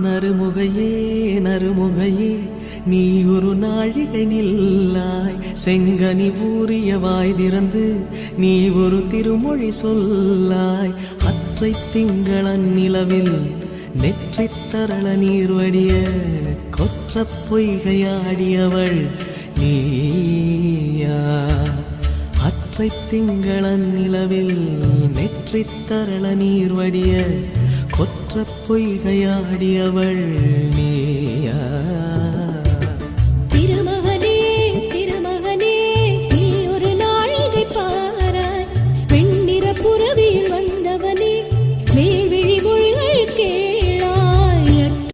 நறுமுகையே நறுமுகையே நீ ஒரு நாழிகை நில்லாய் செங்கனி ஊறிய வாய் திறந்து நீ ஒரு திருமொழி சொல்லாய் அற்றை திங்களன் நிலவில் நெற்றித் தரள நீர் வடிய கொற்ற பொய்கையாடியவள் நீயா அற்றை திங்களன் நிலவில் நெற்றித் தரள நீர் வடிய கொற்ற பொய்கையாடியவள் நீயா